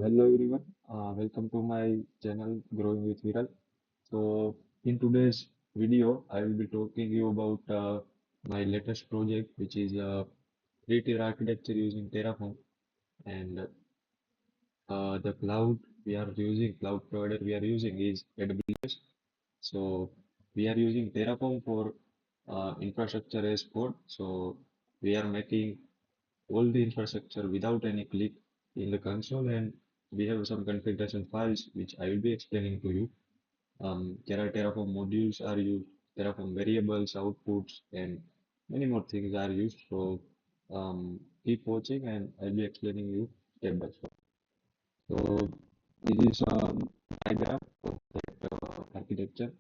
Hello everyone, welcome to my channel Growing with Viral. So in today's video, I will be talking you about my latest project, which is three-tier architecture using Terraform, and the cloud provider we are using is AWS. So we are using Terraform for infrastructure as code. So we are making all the infrastructure without any click in the console, and we have some configuration files which I will be explaining to you. There are Terraform modules are used, Terraform variables, outputs, and many more things are used. So keep watching, and I'll be explaining you step by step. So this is diagram of that architecture.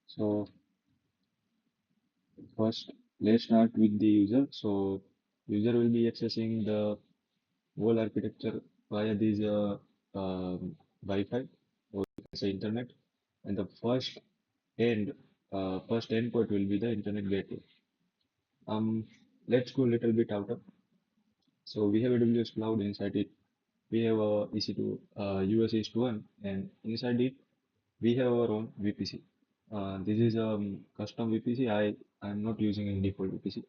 So first, let's start with the user. So user will be accessing the whole architecture via this Wi-Fi or say internet, and the end first endpoint will be the internet gateway. Let's go a little bit outer. So we have AWS cloud inside it. We have EC2 US East 1, and inside it we have our own VPC. This is a custom VPC. I'm not using any default VPC.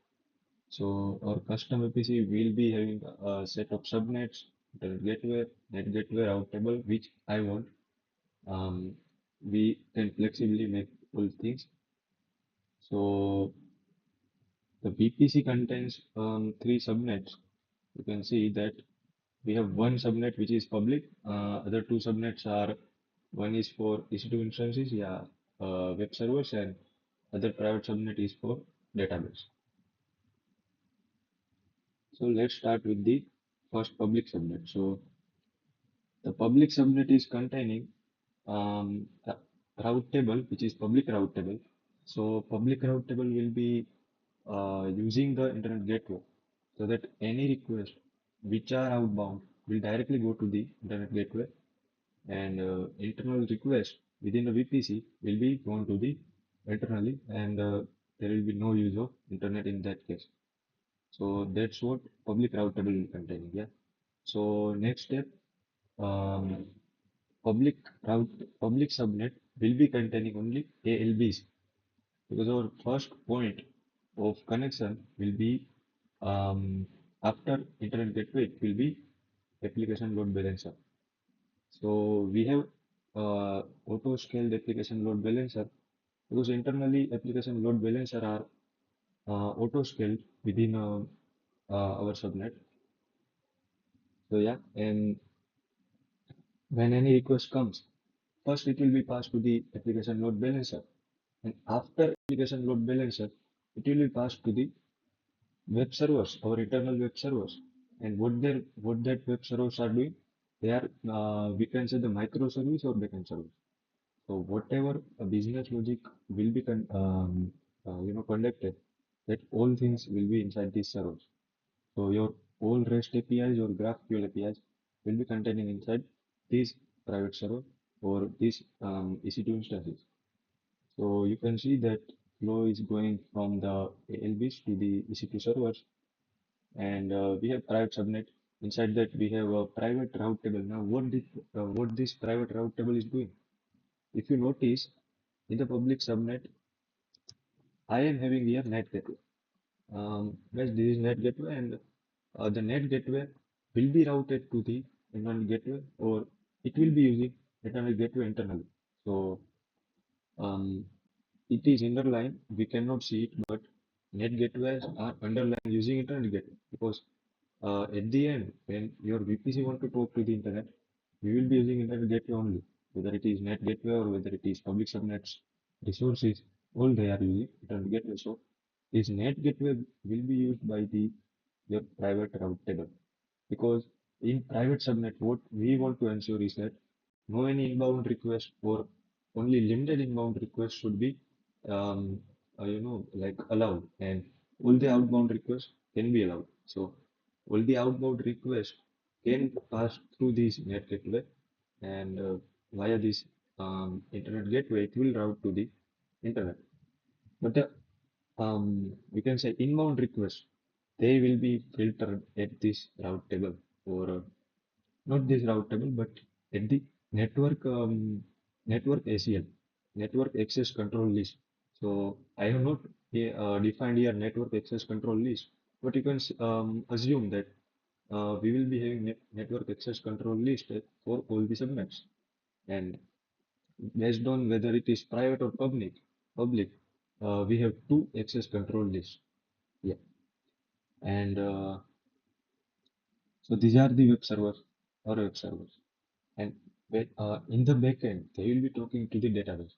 So our custom VPC will be having a set of subnets, internet gateway, net gateway, route table, which I want. Um, we can flexibly make all things. So the VPC contains three subnets. You can see that we have one subnet which is public. Other two subnets are one is for EC2 instances, yeah, web servers, and other private subnet is for database. So let's start with the first public subnet. So the public subnet is containing a route table, which is public route table. So public route table will be using the internet gateway, so that any request which are outbound will directly go to the internet gateway, and internal request within the VPC will be gone to the internally, and there will be no use of internet in that case. So that's what public route table will contain. Yeah. So next step, um, public public subnet will be containing only ALBs, because our first point of connection will be after internet gateway, it will be application load balancer. So we have auto scaled application load balancer, because internally application load balancer are auto scaled within our subnet. So yeah, and when any request comes, first it will be passed to the application load balancer, and after application load balancer, it will be passed to the web servers, our internal web servers. And what that web servers are doing, they are we can say the microservice or backend service. So whatever business logic will be conducted, that all things will be inside these servers. So your all REST APIs or GraphQL APIs will be containing inside these private server or these EC2 instances. So you can see that flow is going from the ALBs to the EC2 servers, and we have private subnet. Inside that we have a private route table. Now what this private route table is doing? If you notice, in the public subnet, I am having here net gateway. Guys, this is net gateway, and the net gateway will be routed to the internal gateway, or it will be using internal gateway internally. So um, it is underlined. We cannot see it, but net gateways are underlined using internet gateway, because at the end, when your VPC want to talk to the internet, we will be using internet gateway only, whether it is net gateway or whether it is public subnets resources, all they are using internet gateway. So this net gateway will be used by the your private route table, because in private subnet, what we want to ensure is that no any inbound request or only limited inbound requests should be like allowed, and all the outbound requests can be allowed. So all the outbound requests can pass through this net gateway, and via this internet gateway, it will route to the internet. But the we can say inbound requests, they will be filtered at this route table, or not this route table, but at the network network ACL, network access control list. So I have not defined here network access control list, but you can assume that we will be having network access control list for all the subnets, and based on whether it is private or public, we have two access control lists. Yeah, and so these are the web servers or web servers. And in the backend, they will be talking to the database.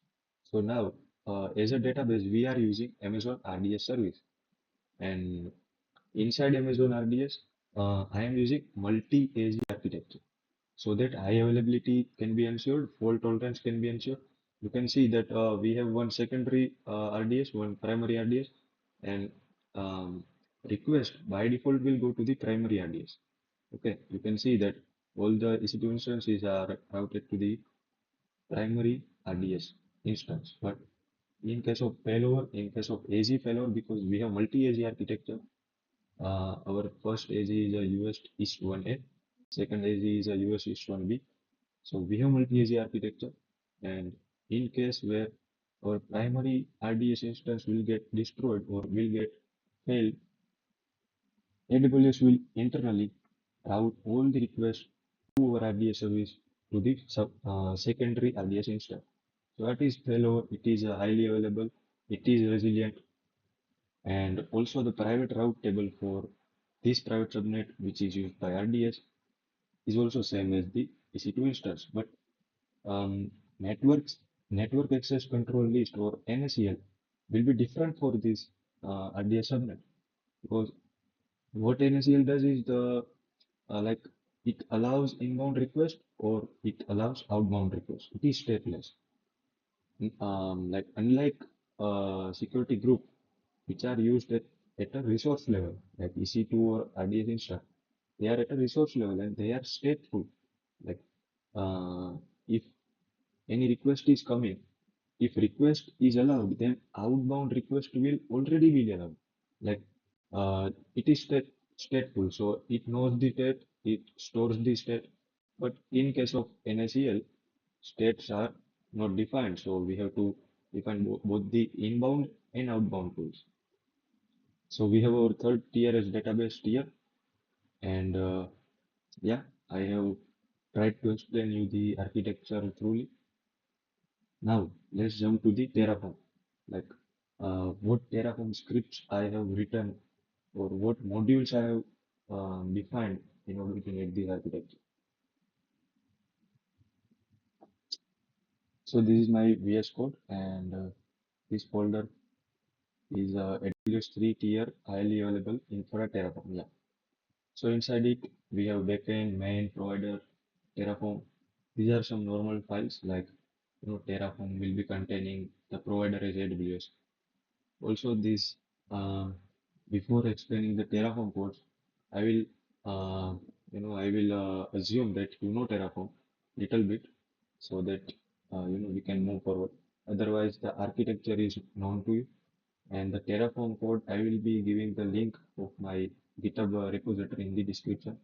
So now, as a database, we are using Amazon RDS service. And inside Amazon RDS, I am using multi-AZ architecture so that high availability can be ensured, fault tolerance can be ensured. You can see that we have one secondary RDS, one primary RDS, and um, request by default will go to the primary RDS. Okay, you can see that all the EC2 instances are routed to the primary RDS instance. But in case of failover, in case of AZ failover, because we have multi-AZ architecture, our first AZ is a US East 1A, second AZ is a US East 1B. So we have multi-AZ architecture, and in case where our primary RDS instance will get destroyed or will get failed, AWS will internally route all the requests to our RDS service to the secondary RDS instance. So that is failover, it is highly available, it is resilient, and also the private route table for this private subnet, which is used by RDS, is also same as the EC2 instance. But um, networks network access control list or NACL will be different for this RDS subnet, because what NACL does is the like it allows inbound request or it allows outbound request. It is stateless. Like unlike security group which are used at a resource level, like EC2 or RDS instance, they are at a resource level and they are stateful. Like if any request is coming, if request is allowed, then outbound request will already be allowed. Like it is stateful, so it knows the state, it stores the state. But in case of NACL, states are not defined, so we have to define both the inbound and outbound tools. So we have our third tier as database tier, and yeah, I have tried to explain you the architecture thoroughly. Now let's jump to the Terraform. Like what Terraform scripts I have written or what modules I have defined in order to make this architecture. So this is my VS Code, and this folder is AWS 3-tier highly available Infra Terraform. Yeah. So inside it we have backend, main, provider, Terraform. These are some normal files, like Terraform will be containing the provider as AWS. Also this before explaining the Terraform codes, I will assume that you know Terraform little bit so that we can move forward. Otherwise the architecture is known to you, and the Terraform code I will be giving the link of my GitHub repository in the description.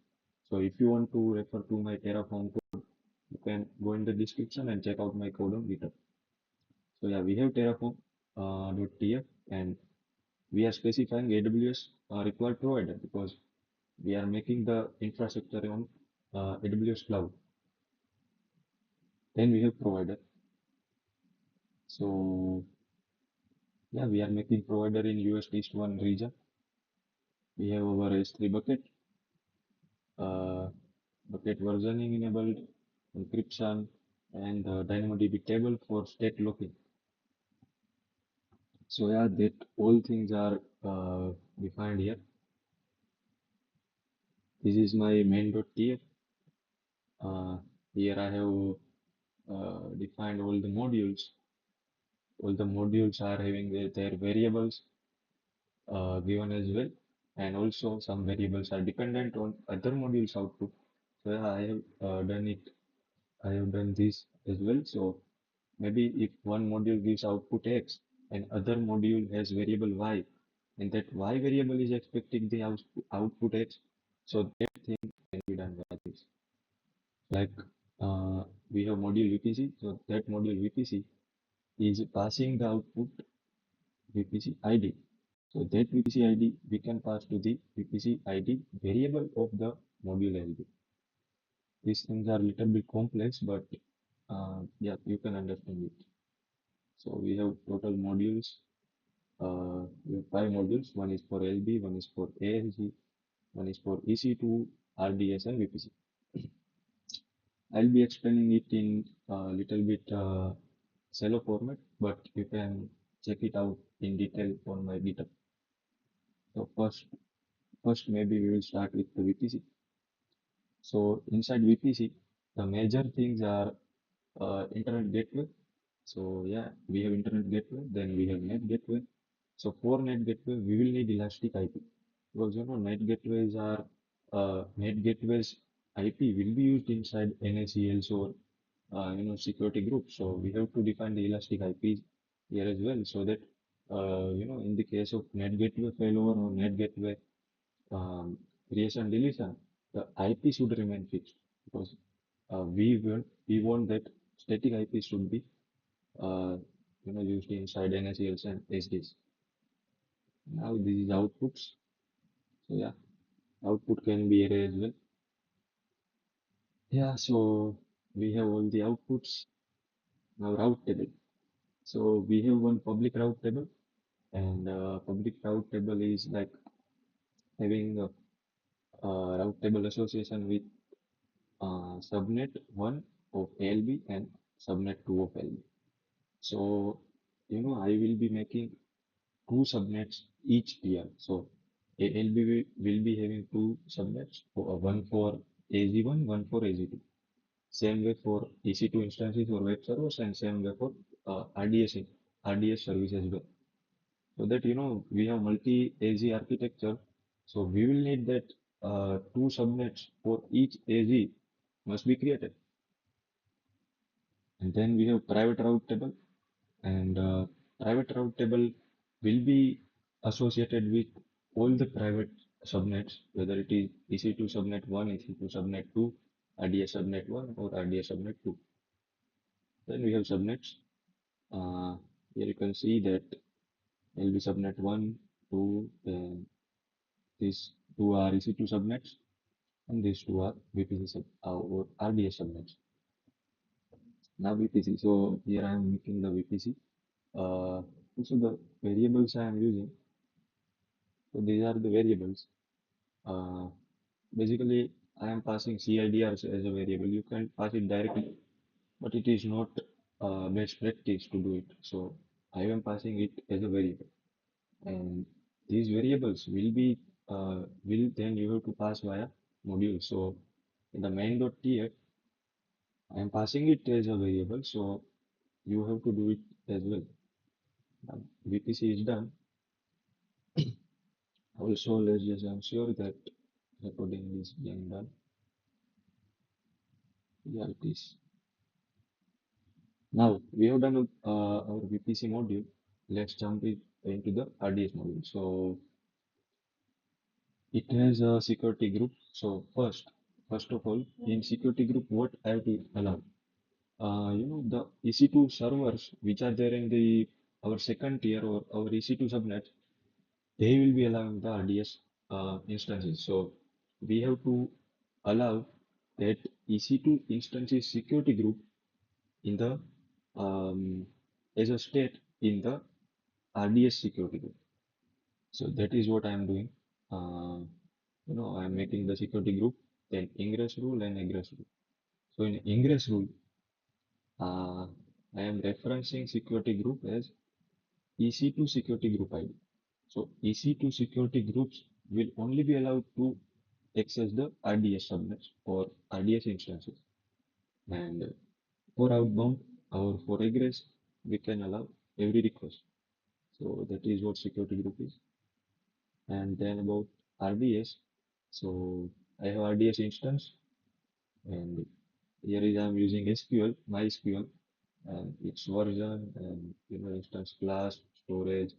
So if you want to refer to my Terraform code, you can go in the description and check out my code on GitHub. So yeah, we have Terraform .tf, and we are specifying AWS required provider because we are making the infrastructure on AWS cloud. Then we have provider. So yeah, we are making provider in US East 1 region. We have our S3 bucket, uh, bucket versioning enabled, encryption, and DynamoDB table for state locking. So yeah, that all things are defined here. This is my main.tf. Here I have defined all the modules. All the modules are having their variables given as well, and also some variables are dependent on other modules output. So yeah, I have done it. I have done this as well. So maybe if one module gives output X and other module has variable Y, and that Y variable is expecting the output X, so that thing can be done by this. Like uh, we have module VPC, so that module VPC is passing the output VPC ID. So that VPC ID we can pass to the VPC ID variable of the module LB. These things are a little bit complex, but yeah, you can understand it. So we have total modules. We have 5 modules. One is for LB, one is for ALG, one is for EC2, RDS, and VPC. I'll be explaining it in a little bit shallow format, but you can check it out in detail on my GitHub. So first maybe we will start with the VPC. So inside VPC, the major things are internet gateway. So yeah, we have internet gateway, then we have net gateway. So for net gateway, we will need elastic IP because net gateways are net gateways IP will be used inside NACLs or security groups. So we have to define the elastic IPs here as well, so that in the case of net gateway failover or net gateway creation deletion, the IP should remain fixed because we want that static IP should be uh, used inside NACLs and SDs. Now this is outputs. So yeah, output can be array as well. Yeah, so we have all the outputs. Now route table. So we have one public route table, and public route table is like having a route table association with subnet 1 of ALB and subnet 2 of ALB. So, I will be making two subnets each tier. So, ALB will be having two subnets, one for AZ1, one for AZ2. Same way for EC2 instances or web servers, and same way for RDS service as well. So that we have multi-AZ architecture. So we will need that two subnets for each AZ must be created. And then we have private route table, and private route table will be associated with all the private subnets, whether it is EC2 subnet 1, EC2 subnet 2, RDS subnet 1, or RDS subnet 2. Then we have subnets. Uh, Here you can see that LB subnet 1, 2, then these two are EC2 subnets, and these two are VPC or RDS subnets. Now VPC. So here I am making the VPC. Also the variables I am using. So these are the variables. Uh, Basically, I am passing CIDRs as a variable. You can pass it directly, but it is not best practice to do it. So I am passing it as a variable, and these variables will then you have to pass via module. So in the main.tf, I am passing it as a variable, so you have to do it as well. Now, VPC is done. Also, let's just ensure that recording is being done. Yeah, it is. Now, we have done our VPC module. Let's jump into the RDS module. So, it has a security group. So, first of all, in security group, what I have to allow? The EC2 servers which are there in the our second tier or our EC2 subnet, they will be allowing the RDS instances. So we have to allow that EC2 instances security group in the as a state in the RDS security group. So that is what I am doing. I am making the security group, then ingress rule and egress rule. So in ingress rule, uh, I am referencing security group as EC2 security group ID. So EC2 security groups will only be allowed to access the RDS subnets or RDS instances. And for outbound or for egress, we can allow every request. So that is what security group is. And then about RDS. So I have RDS instance, and here is I'm using SQL, MySQL, and its version and instance class, storage,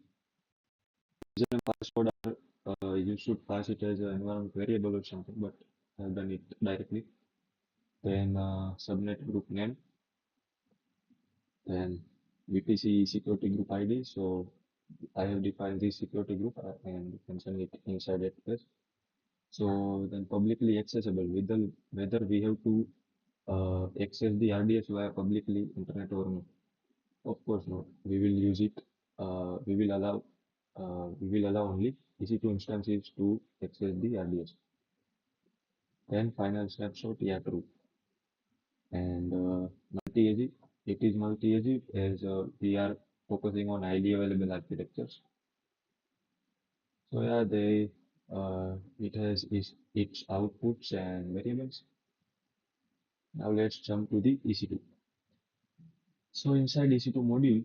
and password are you should pass it as an environment variable or something, but I've done it directly. then subnet group name, then VPC security group ID. So I have defined this security group and mentioned it inside AWS. So then publicly accessible, whether we have to access the RDS via publicly internet or not. Of course not. We will use it. We will allow only EC2 instances to access the RDS. Then final snapshot, yeah, true. And multi-AG, it is multi-AG as we are focusing on ID available architectures. So yeah, it has its outputs and variables. Now let's jump to the EC2. So inside EC2 module,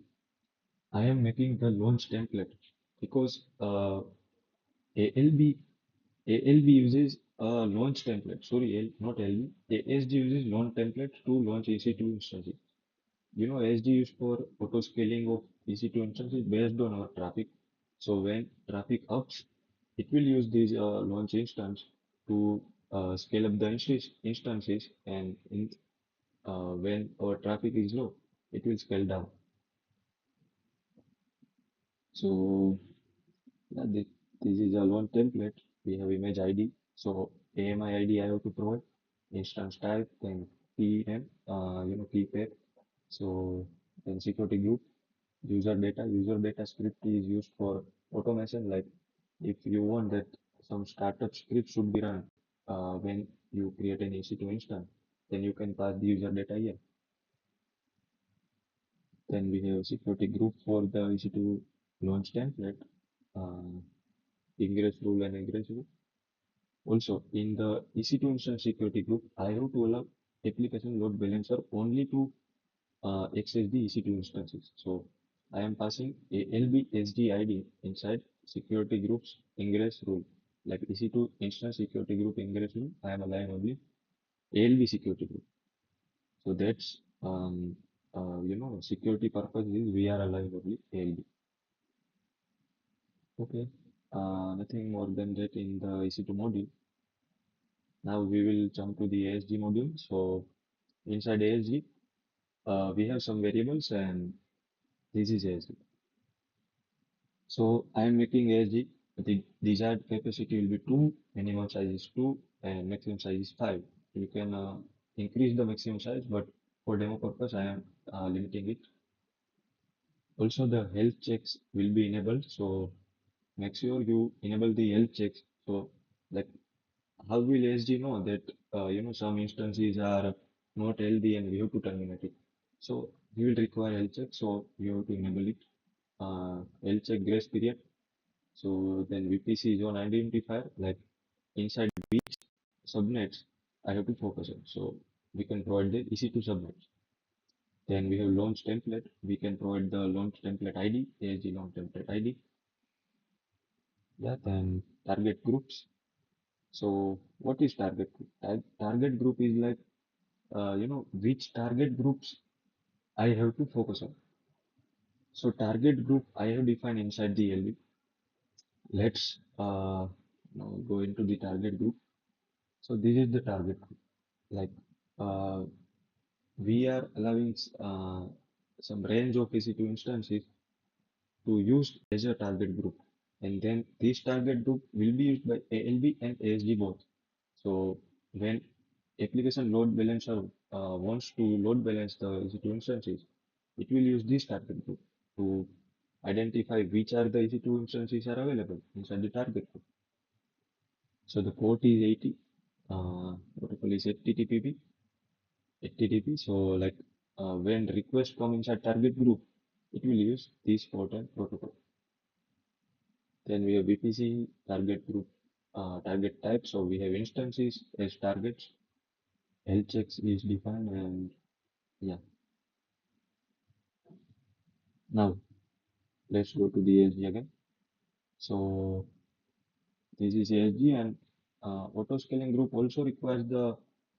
I am making the launch template because ALB ALB uses a launch template. Sorry, not LB. ASG uses launch template to launch EC2 instances. You know, ASG used for auto scaling of EC2 instances based on our traffic. So when traffic ups, it will use this launch instance to scale up the instances, and when our traffic is low, it will scale down. So yeah, this is a launch template. We have image ID. So AMI ID I have to provide, instance type, then key name, key pair. So then security group, user data. User data script is used for automation. Like if you want that some startup script should be run when you create an EC2 instance, then you can pass the user data here. Then we have security group for the EC2 launch template, uh, ingress rule and egress rule. Also, in the EC2 instance security group, I have to allow application load balancer only to access the EC2 instances. So I am passing a LBSD ID inside security groups ingress rule. Like EC2 instance security group ingress rule, I am allowing only ALB security group. So that's security purposes we are allowing only ALB. Okay. Nothing more than that in the EC2 module. Now we will jump to the ASG module. So inside ASG, we have some variables and this is ASG. So I am making ASG. The desired capacity will be 2, minimum size is 2, and maximum size is 5. You can increase the maximum size, but for demo purpose, I am limiting it. Also, the health checks will be enabled. So make sure you enable the health checks. So like how will ASG know that some instances are not healthy and we have to terminate it? So we will require health check, so you have to enable it. Health check grace period. So then VPC zone identifier, like inside which subnets I have to focus on. So we can provide the EC2 subnets. Then we have launch template. We can provide the launch template ID, ASG launch template ID. Yeah, then target groups. So what is target group? Target group is like which target groups I have to focus on. So target group I have defined inside the LV. Let's now go into the target group. So this is the target group. Like uh, we are allowing some range of EC2 instances to use as a target group. And then this target group will be used by ALB and ASG both. So when application load balancer wants to load balance the EC2 instances, it will use this target group to identify which are the EC2 instances are available inside the target group. So the port is 80, protocol is HTTP. So like when request come inside target group, it will use this port and protocol. Then we have VPC target group, target type. So we have instances as targets. Health checks is defined, and yeah. Now let's go to the ASG again. So this is ASG, and auto scaling group also requires the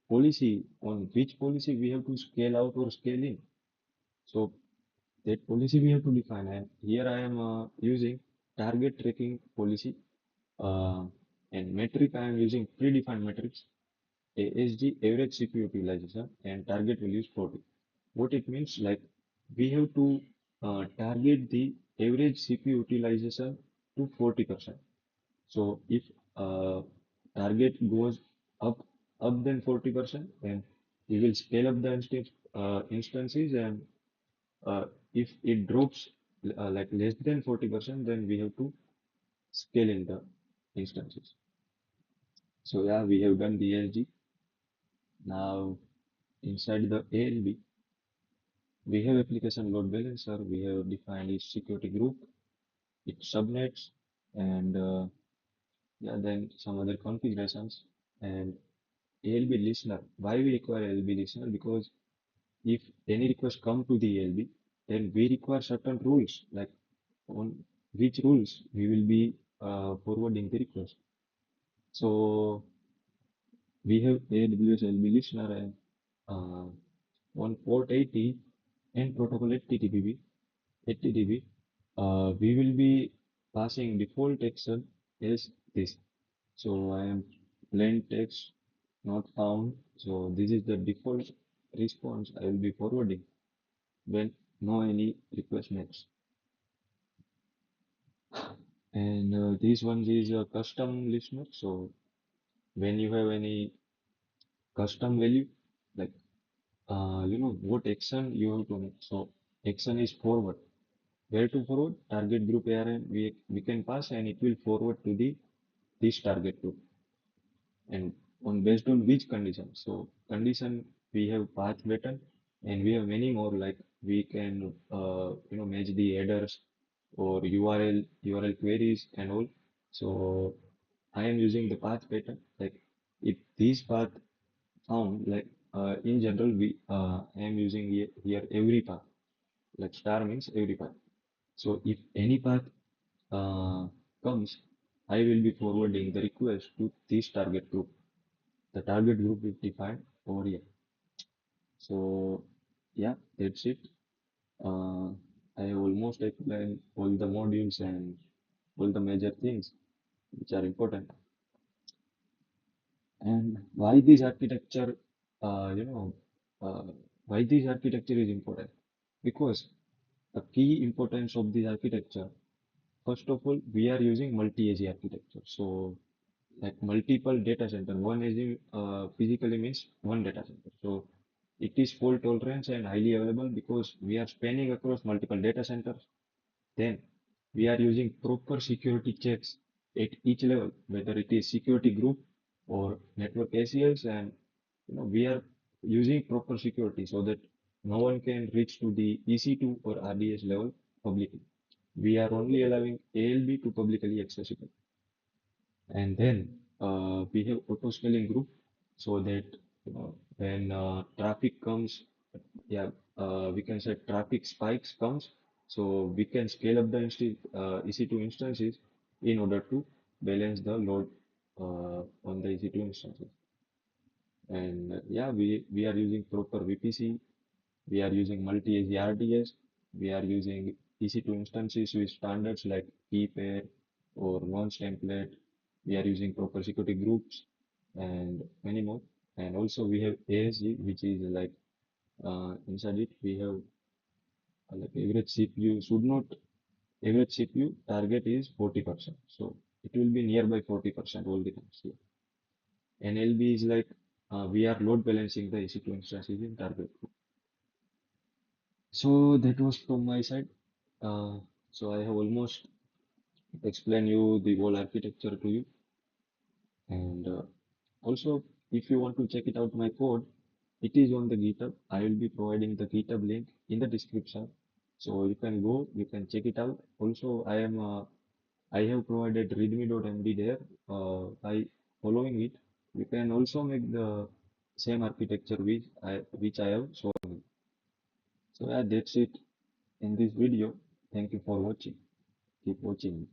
policy on which policy we have to scale out or scale in. So that policy we have to define, and here I am using target tracking policy, uh, and metric I am using predefined metrics. ASG, average CPU utilization, and target value is 40. What it means, like we have to target the average CPU utilization to 40%. So if uh, target goes up than 40%, then we will scale up the instances, and uh, if it drops like less than 40%, then we have to scale in the instances. So yeah, we have done the ESG. Now inside the ALB, we have application load balancer. We have defined its security group, its subnets, and yeah, then some other configurations. And ALB listener. Why we require ALB listener? Because if any request come to the ALB, then we require certain rules, like on which rules we will be forwarding the request. So we have AWS LB listener, and uh, on port 80 and protocol 8TTP, we will be passing default action as this. So I am plain text not found. So this is the default response I will be forwarding when no any request makes. And this one is a custom listener. So when you have any custom value, like what action you have to make. So action is forward. Where to forward? Target group ARN we can pass, and it will forward to the this target group. And on based on which condition? So condition, we have path pattern, and we have many more, like we can match the headers or URL queries and all. So I am using the path pattern. Like if this path found, like in general, I am using here every path. Like star means every path. So if any path uh, comes, I will be forwarding the request to this target group. The target group is defined over here. So yeah, that's it. Uh, I have almost explained all the modules and all the major things which are important. And why this architecture, uh, you know, uh, why this architecture is important? Because the key importance of this architecture, first of all, we are using multi-AG architecture. So like multiple data center, one AG physically means one data center. So it is fault tolerant and highly available because we are spanning across multiple data centers. Then we are using proper security checks at each level, whether it is security group or network ACLs, and we are using proper security so that no one can reach to the EC2 or RDS level publicly. We are only allowing ALB to publicly accessible. And then we have auto scaling group, so that when traffic comes, yeah, we can say traffic spikes comes, so we can scale up the EC2 instances in order to balance the load on the EC2 instances. And yeah, we are using proper VPC, we are using multi-AG RDS, we are using EC2 instances with standards like key pair or launch template. We are using proper security groups and many more. And also we have ASG, which is like inside it we have like average CPU target is 40%. So it will be nearby 40% all the time. So NLB is like we are load balancing the EC2 instances in target. So that was from my side. So I have almost explained you the whole architecture to you. And also, if you want to check it out, my code, it is on the GitHub. I will be providing the GitHub link in the description. So you can go, you can check it out. Also, I have provided readme.md there. By following it, you can also make the same architecture which I have shown. So yeah, that's it in this video. Thank you for watching. Keep watching.